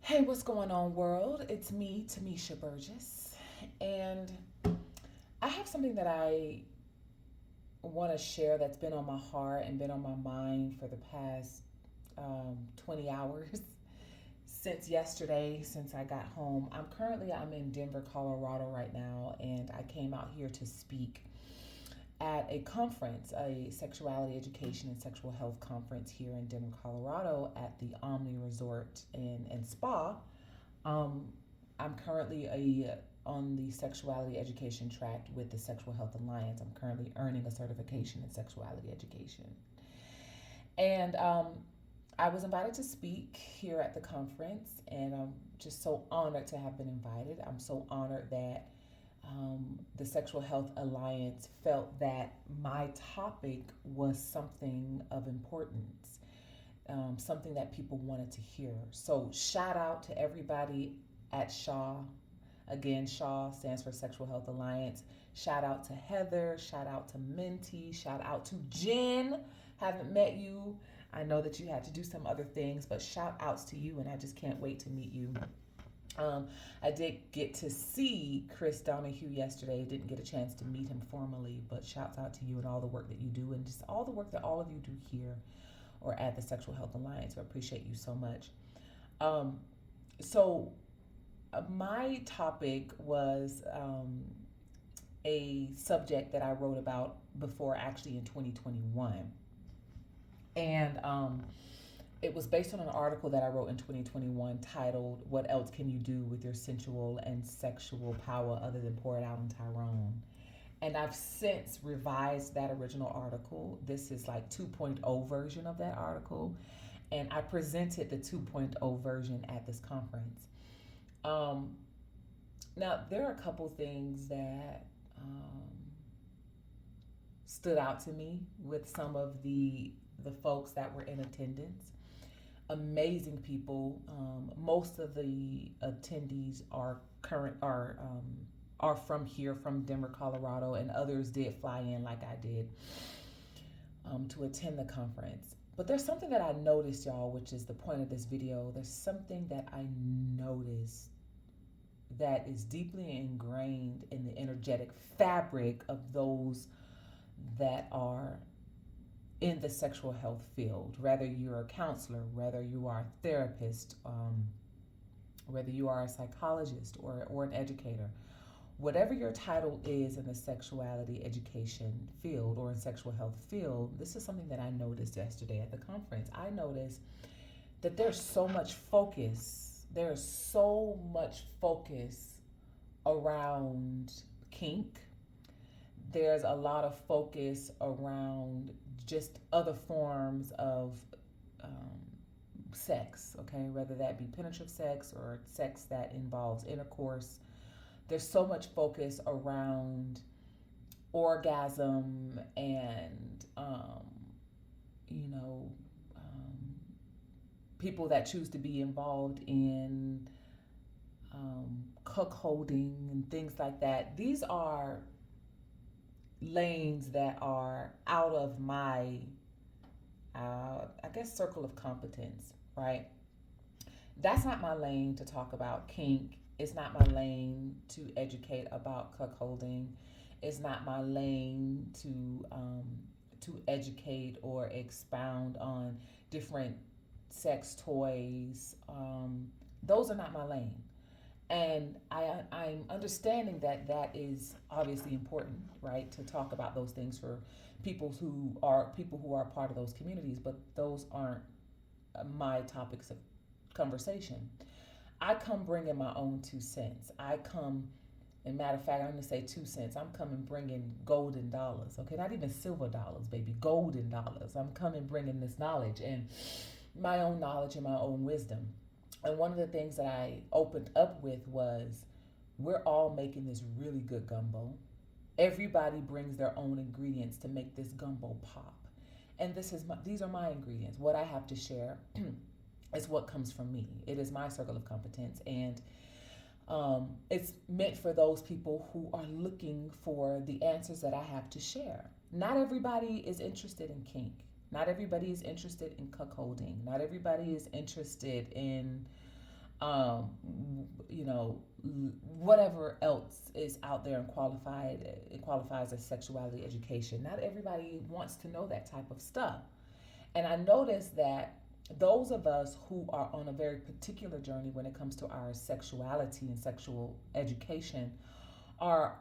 Hey, what's going on, world? It's me, Timmésha Burgess, and I have something that I want to share that's been on my heart and been on my mind for the past 20 hours since yesterday, since I got home. I'm in Denver, Colorado right now, and I came out here to speak at a conference, a sexuality education and sexual health conference here in Denver, Colorado at the Omni Resort and Spa. Um, I'm currently on the sexuality education track with the Sexual Health Alliance. I'm currently earning a certification in sexuality education. And I was invited to speak here at the conference, and I'm just so honored to have been invited. I'm so honored that the Sexual Health Alliance felt that my topic was something of importance, something that people wanted to hear. So, shout out to everybody at Shaw. Again, Shaw stands for Sexual Health Alliance. Shout out to Heather. Shout out to Minty. Shout out to Jen. Haven't met you. I know that you had to do some other things, but shout outs to you, and I just can't wait to meet you. I did get to see Chris Donahue yesterday. Didn't get a chance to meet him formally, but shouts out to you and all the work that you do and just all the work that all of you do here or at the Sexual Health Alliance. I appreciate you so much. Um, so, my topic was a subject that I wrote about before, actually in 2021. And it was based on an article that I wrote in 2021 titled, "What Else Can You Do with Your Sensual and Sexual Power Other Than Pour It Out on Tyrone?" And I've since revised that original article. This is like 2.0 version of that article. And I presented the 2.0 version at this conference. Um, Now, there are a couple things that stood out to me with some of the folks that were in attendance. Amazing people. Most of the attendees are from here, from Denver, Colorado, and others did fly in like I did to attend the conference. But there's something that I noticed, y'all, which is the point of this video. There's something that I noticed that is deeply ingrained in the energetic fabric of those that are in the sexual health field, whether you're a counselor, whether you are a therapist, whether you are a psychologist or an educator, whatever your title is in the sexuality education field or in sexual health field, this is something that I noticed yesterday at the conference. I noticed that there's so much focus around kink. There's a lot of focus around just other forms of um, sex, okay, whether that be penetrative sex or sex that involves intercourse. There's so much focus around orgasm and, you know, um, people that choose to be involved in cuckolding and things like that. These are lanes that are out of my, I guess, circle of competence, right? That's not my lane to talk about kink. It's not my lane to educate about cuckolding. It's not my lane to educate or expound on different sex toys. Those are not my lane. And I'm understanding that that is obviously important, right, to talk about those things for people who are part of those communities, but those aren't my topics of conversation. I come bringing my own 2 cents. And matter of fact, I'm going to say 2 cents. I'm coming bringing golden dollars, okay? Not even silver dollars, baby, golden dollars. I'm coming bringing this knowledge and my own knowledge and my own wisdom. And one of the things that I opened up with was we're all making this really good gumbo. Everybody brings their own ingredients to make this gumbo pop. And these are my ingredients. What I have to share is what comes from me. It is my circle of competence, and it's meant for those people who are looking for the answers that I have to share. Not everybody is interested in kink. Not everybody is interested in cuckolding. Not everybody is interested in um, you know, whatever else is out there and qualified, it qualifies as sexuality education. Not everybody wants to know that type of stuff. And I noticed that those of us who are on a very particular journey when it comes to our sexuality and sexual education are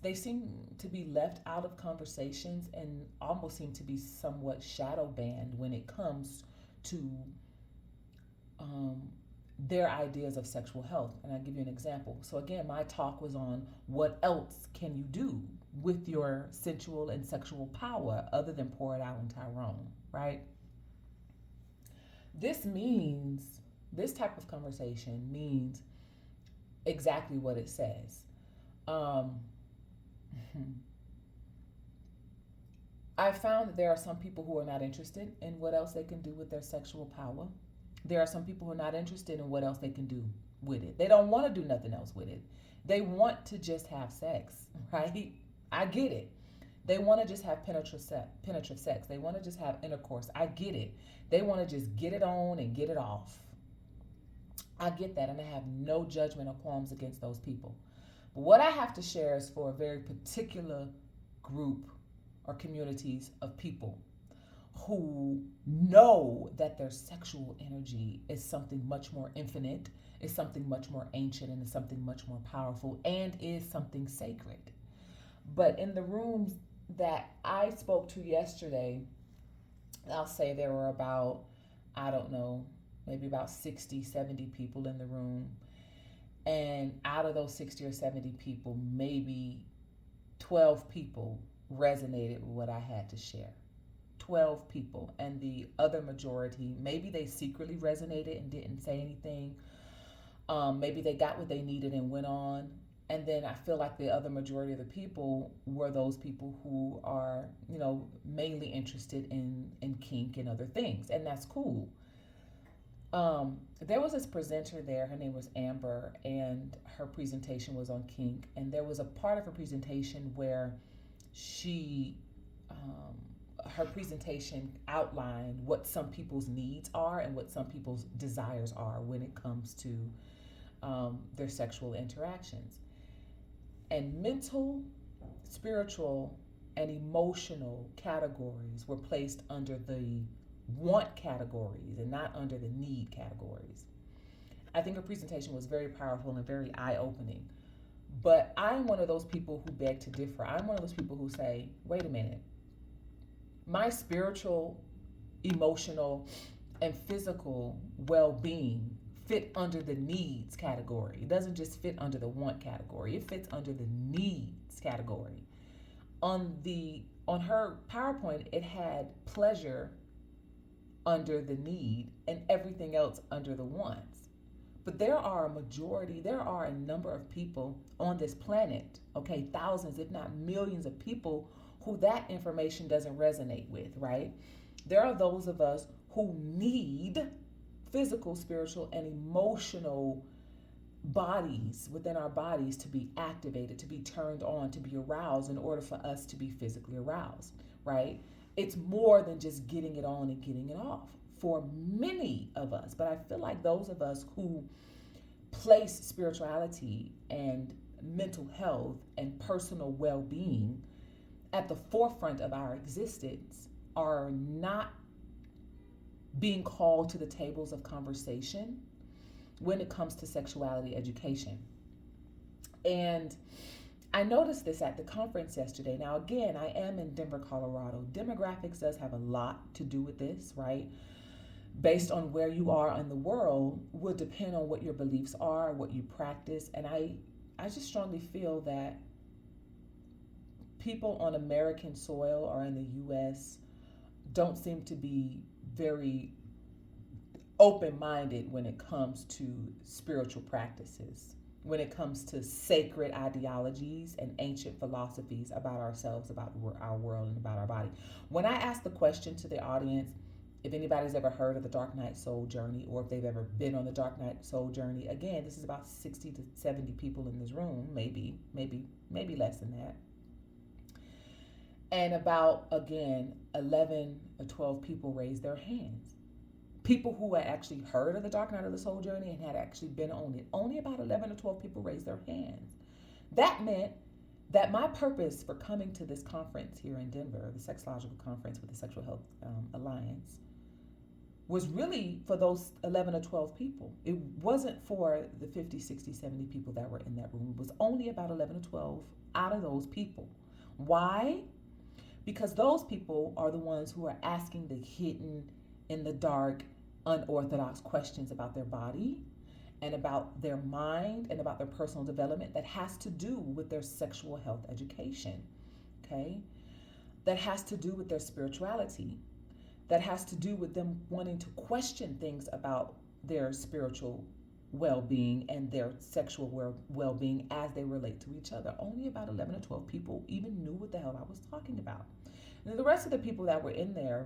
they seem to be left out of conversations and almost seem to be somewhat shadow banned when it comes to um, their ideas of sexual health. And I'll give you an example. So, again, my talk was on what else can you do with your sensual and sexual power other than pour it out on Tyrone, right? This means, this type of conversation means exactly what it says. Um, I found that there are some people who are not interested in what else they can do with their sexual power. There are some people who are not interested in what else they can do with it. They don't want to do nothing else with it. They want to just have sex, right? I get it. They want to just have penetrative sex. They want to just have intercourse. I get it. They want to just get it on and get it off. I get that, and I have no judgment or qualms against those people. But what I have to share is for a very particular group or communities of people who know that their sexual energy is something much more infinite, is something much more ancient, and is something much more powerful, and is something sacred. But in the rooms that I spoke to yesterday, I'll say there were about, I don't know, maybe about 60, 70 people in the room. And out of those 60 or 70 people, maybe 12 people resonated with what I had to share. 12 people. And the other majority, maybe they secretly resonated and didn't say anything. Maybe they got what they needed and went on. And then I feel like the other majority of the people were those people who are, mainly interested in kink and other things. And that's cool. There was this presenter there. Her name was Amber, and her presentation was on kink. And there was a part of her presentation where she, her presentation outlined what some people's needs are and what some people's desires are when it comes to their sexual interactions. And mental, spiritual, and emotional categories were placed under the want categories and not under the need categories. I think her presentation was very powerful and very eye-opening. But I'm one of those people who beg to differ. I'm one of those people who say, wait a minute. My spiritual, emotional, and physical well-being fit under the needs category. It doesn't just fit under the want category. It fits under the needs category. On her PowerPoint, it had pleasure under the need and everything else under the wants. But there are a number of people on this planet, okay, thousands, if not millions of people who that information doesn't resonate with, right? There are those of us who need physical, spiritual, and emotional bodies within our bodies to be activated, to be turned on, to be aroused in order for us to be physically aroused, right? It's more than just getting it on and getting it off for many of us. But I feel like those of us who place spirituality and mental health and personal well-being at the forefront of our existence are not being called to the tables of conversation when it comes to sexuality education. And I noticed this at the conference yesterday. Now, again, I am in Denver, Colorado. Demographics does have a lot to do with this, right? Based on where you are in the world will depend on what your beliefs are, what you practice. And I just strongly feel that people on American soil or in the U.S. don't seem to be very open-minded when it comes to spiritual practices, when it comes to sacred ideologies and ancient philosophies about ourselves, about our world, and about our body. When I ask the question to the audience, if anybody's ever heard of the Dark Night Soul Journey, or if they've ever been on the Dark Night Soul Journey, again, this is about 60 to 70 people in this room, maybe less than that. And about, again, 11 or 12 people raised their hands. people who had actually heard of the Dark Night of the Soul journey and had actually been on it, only about 11 or 12 people raised their hands. That meant that my purpose for coming to this conference here in Denver, the Sexological Conference with the Sexual Health Alliance, was really for those 11 or 12 people. It wasn't for the 50, 60, 70 people that were in that room. It was only about 11 or 12 out of those people. Why? Because those people are the ones who are asking the hidden, in the dark, unorthodox questions about their body and about their mind and about their personal development that has to do with their sexual health education, okay? That has to do with their spirituality, that has to do with them wanting to question things about their spiritual well-being and their sexual well-being as they relate to each other. Only about 11 or 12 people even knew what the hell I was talking about. And the rest of the people that were in there,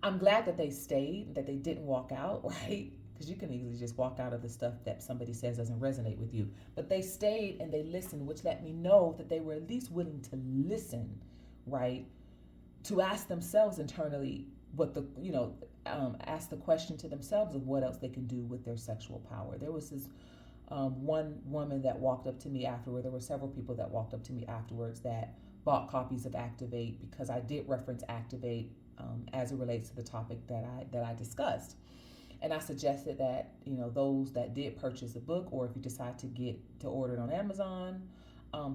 I'm glad that they stayed, that they didn't walk out, right? Because you can easily just walk out of the stuff that somebody says doesn't resonate with you. But they stayed and they listened, which let me know that they were at least willing to listen, right? To ask themselves internally ask the question to themselves of what else they can do with their sexual power. There was this one woman that walked up to me afterward. There were several people that walked up to me afterwards that bought copies of Activate, because I did reference Activate as it relates to the topic that I discussed. And I suggested that, those that did purchase the book, or if you decide to order it on Amazon,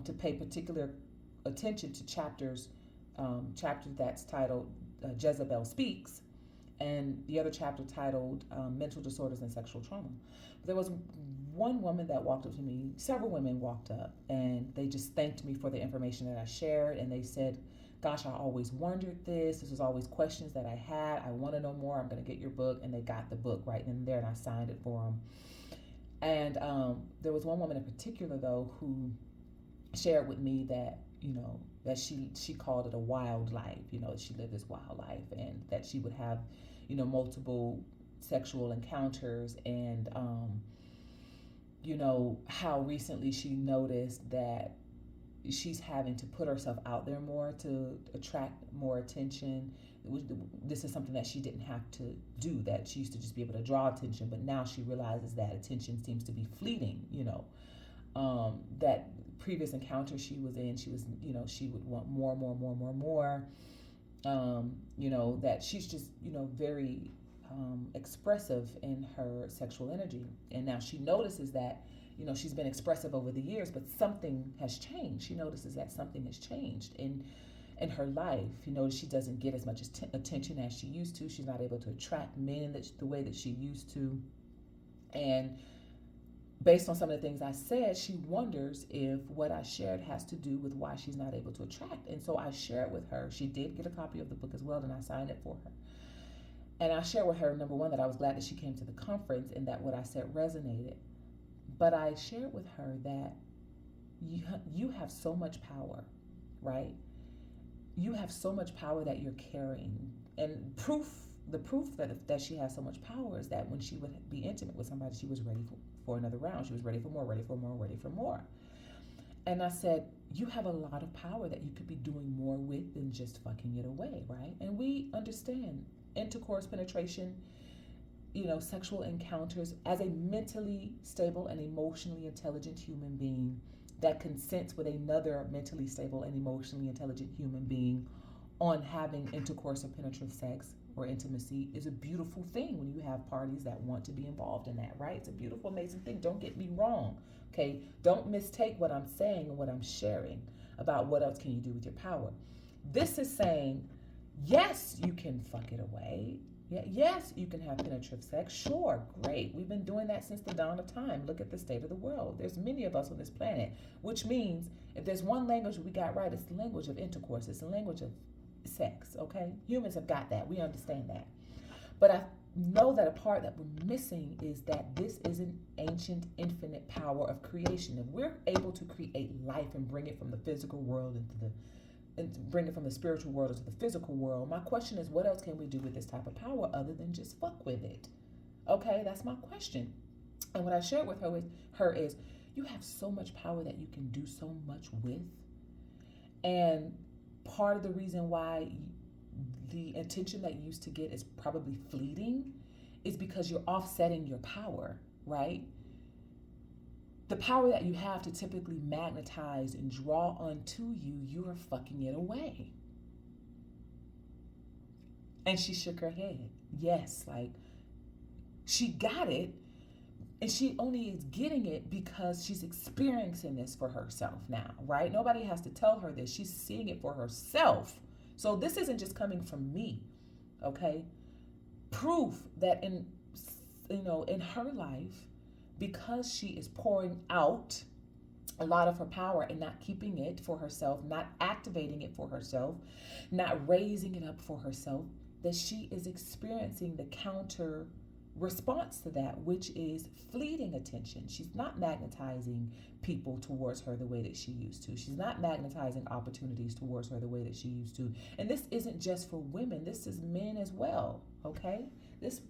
to pay particular attention to chapter that's titled Jezebel Speaks, and the other chapter titled Mental Disorders and Sexual Trauma. But there was one woman that walked up to me, several women walked up, and they just thanked me for the information that I shared, and they said, gosh, I always wondered this. This was always questions that I had. I want to know more. I'm going to get your book. And they got the book right in there, and I signed it for them. And there was one woman in particular, though, who shared with me that, that she called it a wild life, that she lived this wild life, and that she would have, multiple sexual encounters, and, how recently she noticed that she's having to put herself out there more to attract more attention. This is something that she didn't have to do, that she used to just be able to draw attention, but now she realizes that attention seems to be fleeting, that previous encounter she was in, she was, she would want more, that she's just, very expressive in her sexual energy. And now she notices that, she's been expressive over the years, but something has changed. She notices that something has changed in her life. She doesn't get as much attention as she used to. She's not able to attract men the way that she used to. And based on some of the things I said, she wonders if what I shared has to do with why she's not able to attract. And so I shared with her. She did get a copy of the book as well, and I signed it for her. And I shared with her, number one, that I was glad that she came to the conference and that what I said resonated. But I shared with her that you have so much power, right? You have so much power that you're carrying. And the proof that she has so much power is that when she would be intimate with somebody, she was ready for another round. She was ready for more, ready for more, ready for more. And I said, you have a lot of power that you could be doing more with than just fucking it away, right? And we understand intercourse, penetration, sexual encounters, as a mentally stable and emotionally intelligent human being that consents with another mentally stable and emotionally intelligent human being on having intercourse or penetrative sex or intimacy is a beautiful thing when you have parties that want to be involved in that, right? It's a beautiful, amazing thing. Don't get me wrong, okay? Don't mistake what I'm saying and what I'm sharing about what else can you do with your power. This is saying, yes, you can fuck it away. Yes, you can have penetrative sex. Sure, great. We've been doing that since the dawn of time. Look at the state of the world. There's many of us on this planet, which means if there's one language we got right, it's the language of intercourse. It's the language of sex, okay? Humans have got that. We understand that. But I know that a part that we're missing is that this is an ancient, infinite power of creation. If we're able to create life and bring it from the physical world and bring it from the spiritual world into the physical world, my question is, what else can we do with this type of power other than just fuck with it? Okay, that's my question. And what I shared with her is you have so much power that you can do so much with. And part of the reason why the attention that you used to get is probably fleeting is because you're offsetting your power, right? The power that you have to typically magnetize and draw onto you, you are fucking it away. And she shook her head. Yes, like she got it, and she only is getting it because she's experiencing this for herself now, right? Nobody has to tell her this. She's seeing it for herself. So this isn't just coming from me, okay? Proof that in her life, because she is pouring out a lot of her power and not keeping it for herself, not activating it for herself, not raising it up for herself, that she is experiencing the counter response to that, which is fleeting attention. She's not magnetizing people towards her the way that she used to. She's not magnetizing opportunities towards her the way that she used to. And this isn't just for women, this is men as well, okay? This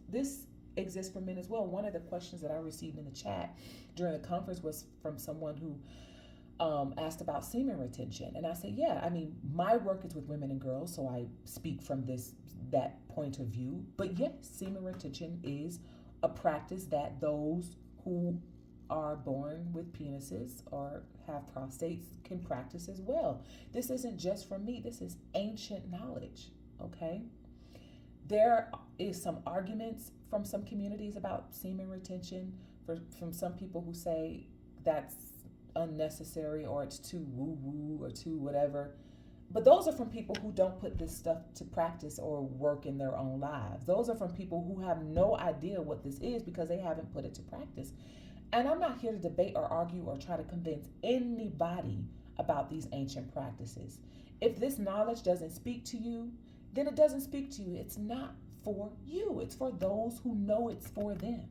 exists for men as well. One of the questions that I received in the chat during the conference was from someone who asked about semen retention. And I said, yeah, I mean, my work is with women and girls, so I speak from that point of view. But yes, semen retention is a practice that those who are born with penises or have prostates can practice as well. This isn't just from me. This is ancient knowledge, okay? There is some arguments from some communities about semen retention, from some people who say that's unnecessary or it's too woo-woo or too whatever. But those are from people who don't put this stuff to practice or work in their own lives. Those are from people who have no idea what this is because they haven't put it to practice. And I'm not here to debate or argue or try to convince anybody about these ancient practices. If this knowledge doesn't speak to you, then it doesn't speak to you. It's not for you. It's for those who know it's for them,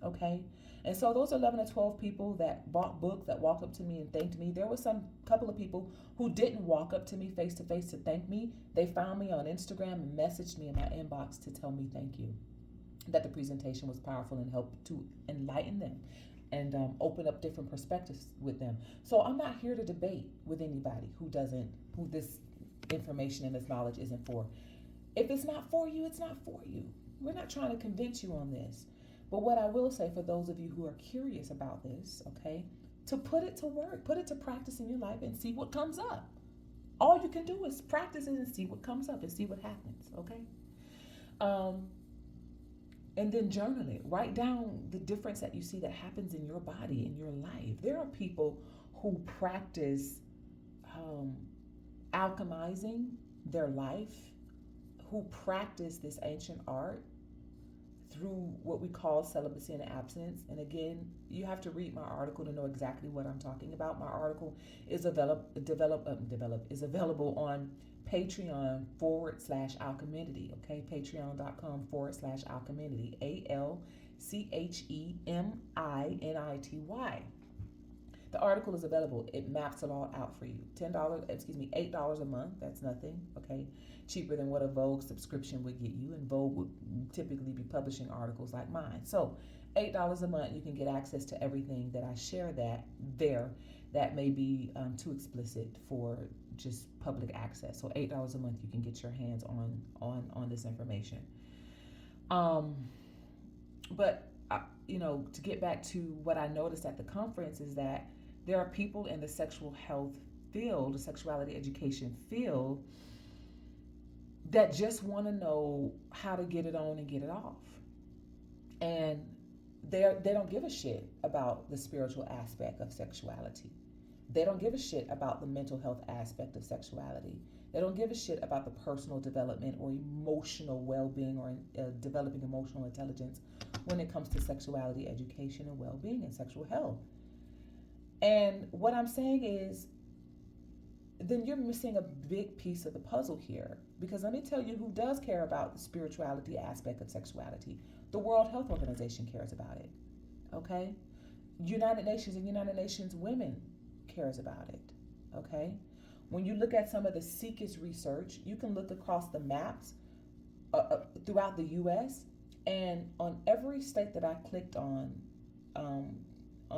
okay? And so those 11 or 12 people that bought books, that walked up to me and thanked me, there was some couple of people who didn't walk up to me face to face to thank me. They found me on Instagram and messaged me in my inbox to tell me thank you, that the presentation was powerful and helped to enlighten them and open up different perspectives with them. So I'm not here to debate with anybody who this information and this knowledge isn't for. If it's not for you, it's not for you. We're not trying to convince you on this. But what I will say for those of you who are curious about this, okay, to put it to work, put it to practice in your life and see what comes up. All you can do is practice it and see what comes up and see what happens, okay? And then journal it. Write down the difference that you see that happens in your body, in your life. There are people who practice alchemizing their life, who practice this ancient art through what we call celibacy and abstinence. And again, you have to read my article to know exactly what I'm talking about. My article is available on Patreon/Alchemidity, okay? Patreon.com/Alchemidity, ALCHEMINITY. The article is available. It maps it all out for you. $8 a month. That's nothing, okay? Cheaper than what a Vogue subscription would get you, and Vogue would typically be publishing articles like mine. So $8 a month, you can get access to everything that I share that may be too explicit for just public access. So $8 a month, you can get your hands on this information. But to get back to what I noticed at the conference is that there are people in the sexual health field, the sexuality education field, that just want to know how to get it on and get it off. And they don't give a shit about the spiritual aspect of sexuality. They don't give a shit about the mental health aspect of sexuality. They don't give a shit about the personal development or emotional well-being or developing emotional intelligence when it comes to sexuality education and well-being and sexual health. And what I'm saying is, then you're missing a big piece of the puzzle here. Because let me tell you who does care about the spirituality aspect of sexuality. The World Health Organization cares about it, okay? United Nations and United Nations Women cares about it, okay? When you look at some of the sickest research, you can look across the maps throughout the U.S., and on every state that I clicked on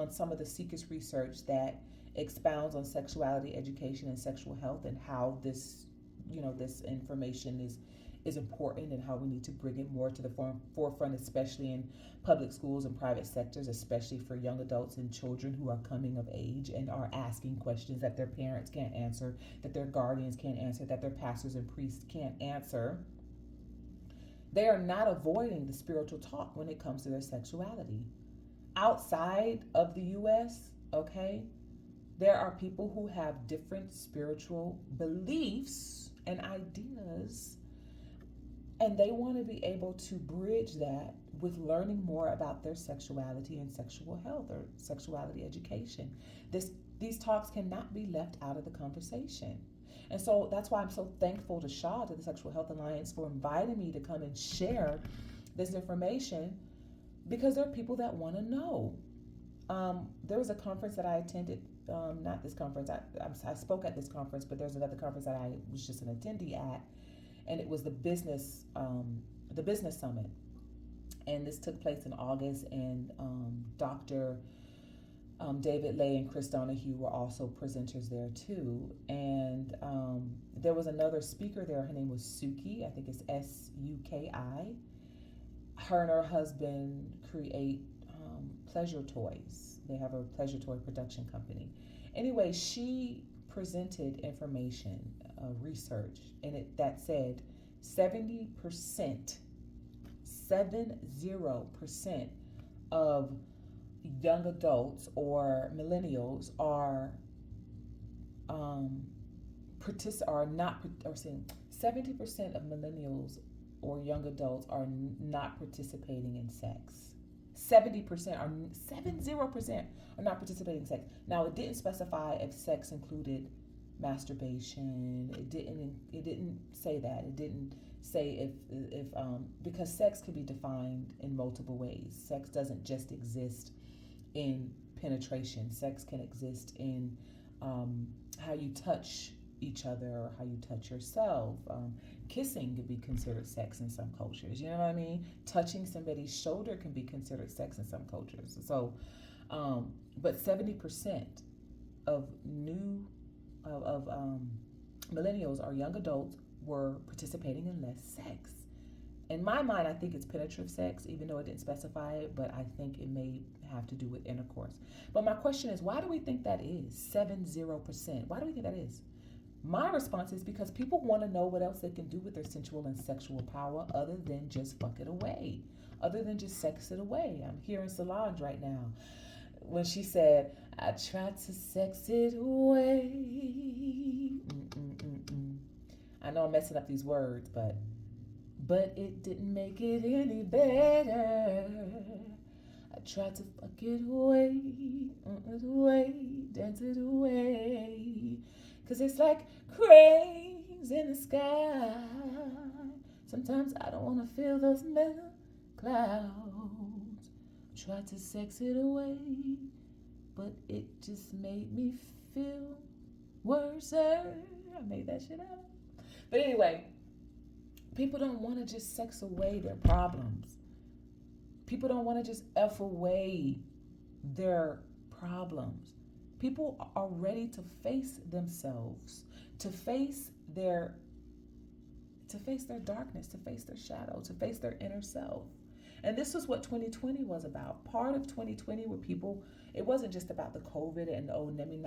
some of the sickest research that expounds on sexuality education and sexual health and how this information is important and how we need to bring it more to the forefront, especially in public schools and private sectors, especially for young adults and children who are coming of age and are asking questions that their parents can't answer, that their guardians can't answer, that their pastors and priests can't answer. They are not avoiding the spiritual talk when it comes to their sexuality. Outside of the US, okay, there are people who have different spiritual beliefs and ideas, and they want to be able to bridge that with learning more about their sexuality and sexual health or sexuality education. These talks cannot be left out of the conversation. And so that's why I'm so thankful to Shaw, to the Sexual Health Alliance, for inviting me to come and share this information, because there are people that want to know. There was a conference that I attended, not this conference, I spoke at this conference, but there's another conference that I was just an attendee at, and it was the business summit. And this took place in August, and Dr. David Lay and Chris Donahue were also presenters there too. And there was another speaker there. Her name was Suki. I think it's Suki. Her and her husband create pleasure toys. They have a pleasure toy production company. Anyway, she presented information, research, and that said 70% of young adults or millennials are saying 70% of millennials or young adults are not participating in sex. 70% are 70% are not participating in sex. Now, it didn't specify if sex included masturbation. It didn't say that. It didn't say if because sex can be defined in multiple ways. Sex doesn't just exist in penetration. Sex can exist in how you touch each other or how you touch yourself. Kissing could be considered sex in some cultures. You know what I mean? Touching somebody's shoulder can be considered sex in some cultures. So, but 70% of millennials or young adults were participating in less sex. In my mind, I think it's penetrative sex, even though it didn't specify it, but I think it may have to do with intercourse. But my question is, why do we think that is 70%? Why do we think that is? My response is because people want to know what else they can do with their sensual and sexual power other than just fuck it away, other than just sex it away. I'm hearing Solange right now when she said, I tried to sex it away. I know I'm messing up these words, but it didn't make it any better. I tried to fuck it away, dance it away. Cause it's like cranes in the sky. Sometimes I don't wanna feel those metal clouds. Try to sex it away, but it just made me feel worse. I made that shit up. But anyway, people don't wanna just sex away their problems. People don't wanna just F away their problems. People are ready to face themselves, to face their darkness, to face their shadow, to face their inner self. And this was what 2020 was about. Part of 2020 were people, it wasn't just about the COVID and let me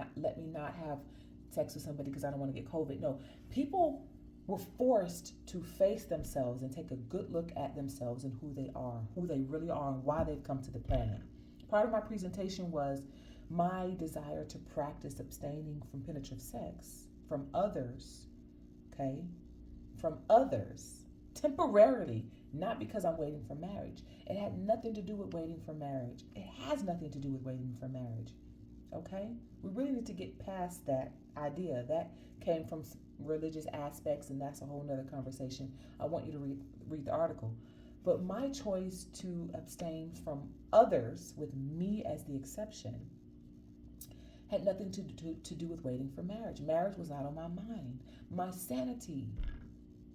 not have sex with somebody because I don't want to get COVID. No, people were forced to face themselves and take a good look at themselves and who they are, who they really are, and why they've come to the planet. Part of my presentation was my desire to practice abstaining from penetrative sex from others, okay? From others, temporarily, not because I'm waiting for marriage. It had nothing to do with waiting for marriage. It has nothing to do with waiting for marriage, okay? We really need to get past that idea. That came from religious aspects, and that's a whole nother conversation. I want you to read the article. But my choice to abstain from others, with me as the exception, had nothing to do with waiting for marriage. Marriage was not on my mind. My sanity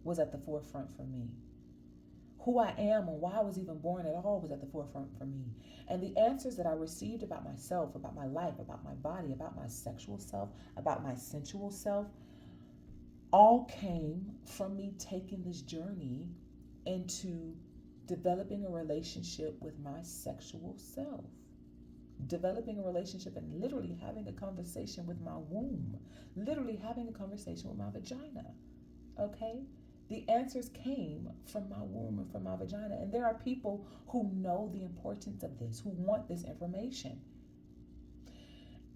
was at the forefront for me. Who I am and why I was even born at all was at the forefront for me. And the answers that I received about myself, about my life, about my body, about my sexual self, about my sensual self, all came from me taking this journey into developing a relationship with my sexual self, developing a relationship and literally having a conversation with my womb, literally having a conversation with my vagina. Okay? The answers came from my womb and from my vagina. And there are people who know the importance of this, who want this information.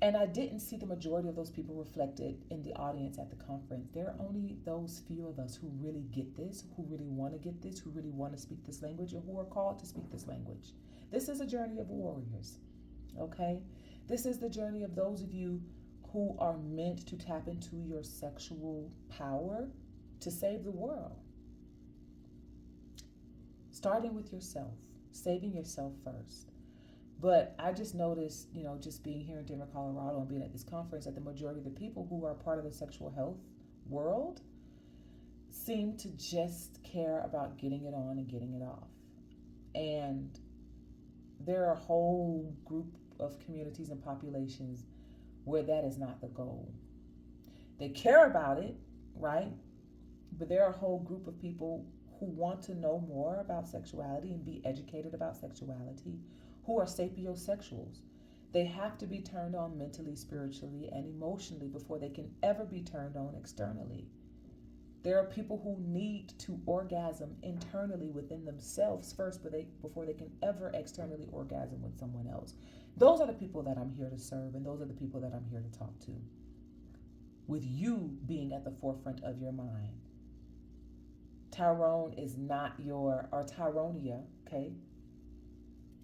And I didn't see the majority of those people reflected in the audience at the conference. There are only those few of us who really get this, who really want to get this, who really want to speak this language, and who are called to speak this language. This is a journey of warriors, okay? This is the journey of those of you who are meant to tap into your sexual power to save the world. Starting with yourself, saving yourself first. But I just noticed, just being here in Denver, Colorado, and being at this conference, that the majority of the people who are part of the sexual health world seem to just care about getting it on and getting it off. And there are a whole group of communities and populations where that is not the goal. They care about it, right? But there are a whole group of people who want to know more about sexuality and be educated about sexuality, who are sapiosexuals. They have to be turned on mentally, spiritually, and emotionally before they can ever be turned on externally. There are people who need to orgasm internally within themselves first before they can ever externally orgasm with someone else. Those are the people that I'm here to serve, and those are the people that I'm here to talk to, with you being at the forefront of your mind. Tyrone is not or Tyronia, okay?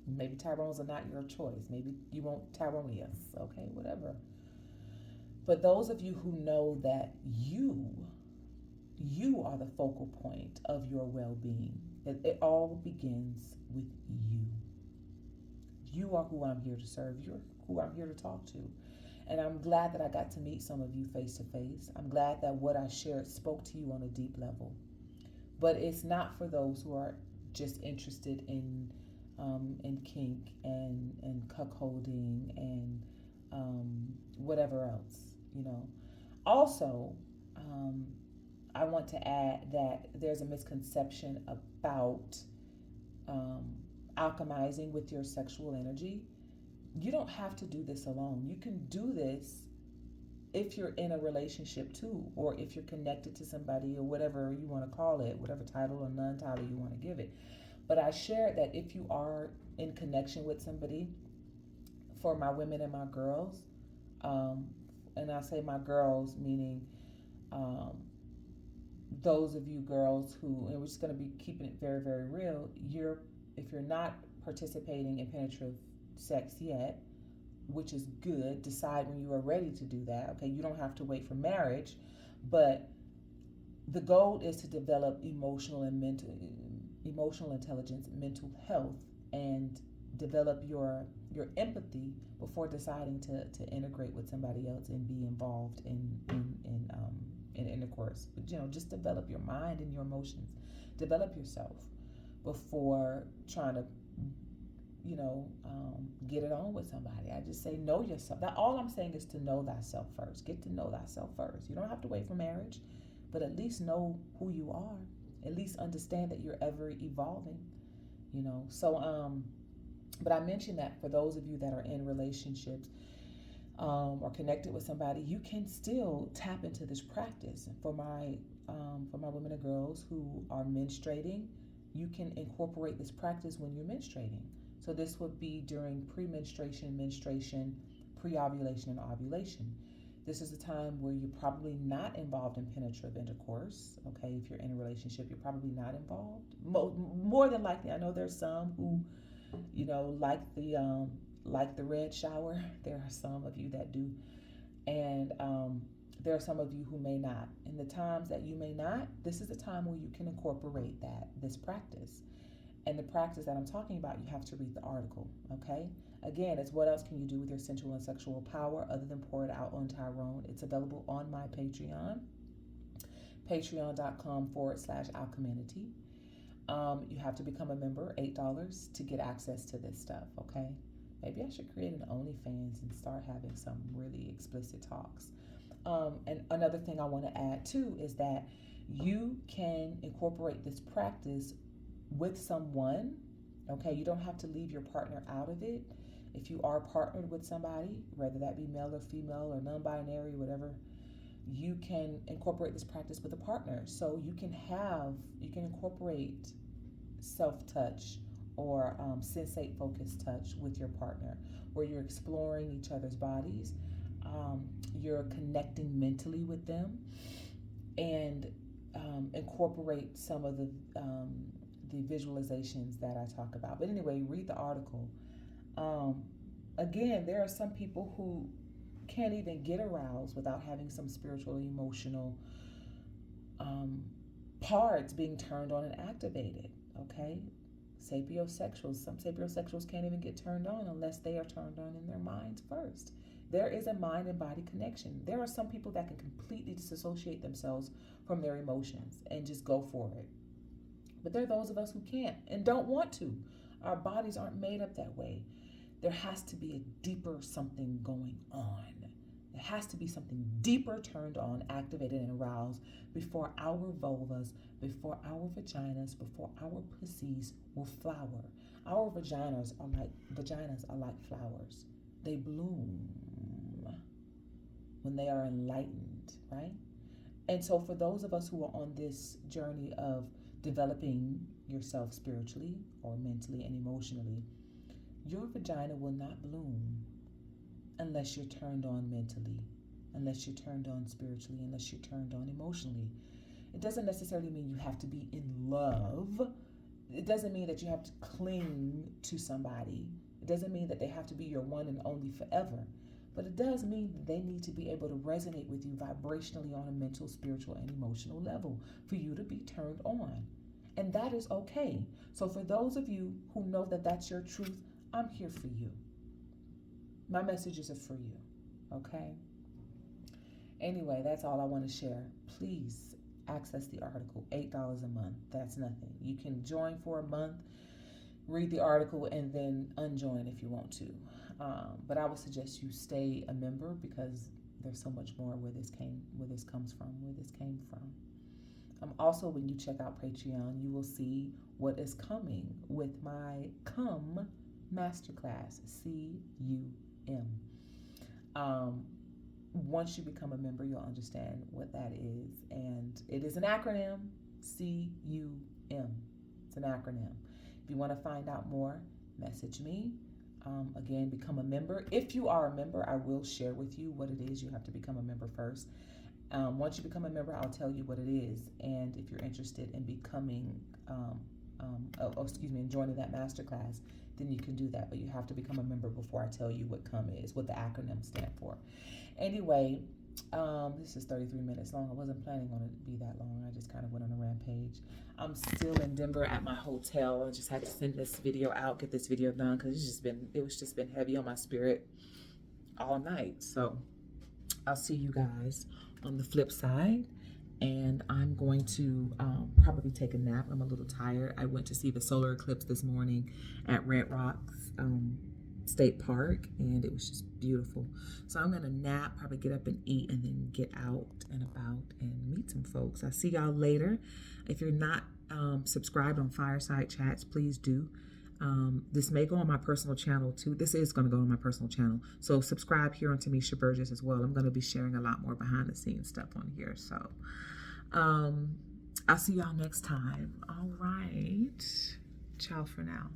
Maybe Tyrones are not your choice. Maybe you want Tyronius, okay, whatever. But those of you who know that you are the focal point of your well-being, that it all begins with you. You are who I'm here to serve. You're who I'm here to talk to. And I'm glad that I got to meet some of you face to face. I'm glad that what I shared spoke to you on a deep level. But it's not for those who are just interested in kink and cuckolding and whatever else, Also, I want to add that there's a misconception about alchemizing with your sexual energy. You don't have to do this alone. You can do this if you're in a relationship too, or if you're connected to somebody, or whatever you want to call it, whatever title or non-title you want to give it. But I shared that if you are in connection with somebody, for my women and my girls, and I say my girls meaning those of you girls who, and we're just going to be keeping it very, very real, if you're not participating in penetrative sex yet, which is good, decide when you are ready to do that. Okay, you don't have to wait for marriage, but the goal is to develop emotional intelligence, mental health, and develop your empathy before deciding to integrate with somebody else and be involved in intercourse. But just develop your mind and your emotions, develop yourself before trying to get it on with somebody. I just say know yourself. That all I'm saying is to know thyself first. Get to know thyself first. You don't have to wait for marriage, but at least know who you are. At least understand that you're ever evolving. So but I mentioned that for those of you that are in relationships or connected with somebody, you can still tap into this practice. For my women and girls who are menstruating, you can incorporate this practice when you're menstruating. So this would be during pre-menstruation, menstruation, pre-ovulation, and ovulation. This is a time where you're probably not involved in penetrative intercourse. Okay, if you're in a relationship, you're probably not involved. More than likely, I know there's some who, like the red shower. There are some of you that do, and there are some of you who may not. In the times that you may not, this is a time where you can incorporate this practice. And the practice that I'm talking about, you have to read the article, okay? Again, it's what else can you do with your sensual and sexual power other than pour it out on Tyrone. It's available on my Patreon, patreon.com/alcheminity. You have to become a member, $8 to get access to this stuff, okay? Maybe I should create an OnlyFans and start having some really explicit talks. And another thing I want to add too is that you can incorporate this practice with someone. Okay, you don't have to leave your partner out of it. If you are partnered with somebody, whether that be male or female or non-binary, whatever, you can incorporate this practice with a partner. So you can incorporate self-touch or sensate focused touch with your partner, where you're exploring each other's bodies, you're connecting mentally with them, and incorporate some of the visualizations that I talk about. But anyway, read the article. Again, there are some people who can't even get aroused without having some spiritual, emotional parts being turned on and activated. Okay, sapiosexuals. Some sapiosexuals can't even get turned on unless they are turned on in their minds first. There is a mind and body connection. There are some people that can completely disassociate themselves from their emotions and just go for it. But there are those of us who can't and don't want to. Our bodies aren't made up that way. There has to be a deeper something going on. There has to be something deeper turned on, activated, and aroused before our vulvas, before our vaginas, before our pussies will flower. Our vaginas are like flowers. They bloom when they are enlightened, right? And so for those of us who are on this journey of developing yourself spiritually or mentally and emotionally, your vagina will not bloom unless you're turned on mentally, unless you're turned on spiritually, unless you're turned on emotionally. It doesn't necessarily mean you have to be in love. It doesn't mean that you have to cling to somebody. It doesn't mean that they have to be your one and only forever. But it does mean that they need to be able to resonate with you vibrationally on a mental, spiritual, and emotional level for you to be turned on. And that is okay. So for those of you who know that that's your truth, I'm here for you. My messages are for you, okay? Anyway, that's all I want to share. Please access the article, $8 a month. That's nothing. You can join for a month, read the article, and then unjoin if you want to. But I would suggest you stay a member because there's so much more where this came from. Also, when you check out Patreon, you will see what is coming with my CUM Masterclass, CUM. Once you become a member, you'll understand what that is. And it is an acronym, CUM. It's an acronym. If you want to find out more, message me. Again, become a member. If you are a member, I will share with you what it is. You have to become a member first. Once you become a member, I'll tell you what it is. And if you're interested in becoming, and joining that masterclass, then you can do that. But you have to become a member before I tell you what CUM is, what the acronym stand for. Anyway, this is 33 minutes long. I wasn't planning on it to be that long. I just kind of went on a rampage. I'm still in Denver at my hotel. I just had to send this video out, get this video done, because it was just been heavy on my spirit all night. So I'll see you guys on the flip side, and I'm going to probably take a nap. I'm a little tired. I went to see the solar eclipse this morning at Red Rocks State Park, and it was just beautiful. So I'm gonna nap, probably get up and eat, and then get out and about and meet some folks. I'll see y'all later. If you're not subscribed on Fireside Chats, please do. This may go on my personal channel too. This is going to go on my personal channel. So subscribe here on Timmésha Burgess as well. I'm going to be sharing a lot more behind the scenes stuff on here. So I'll see y'all next time. All right. Ciao for now.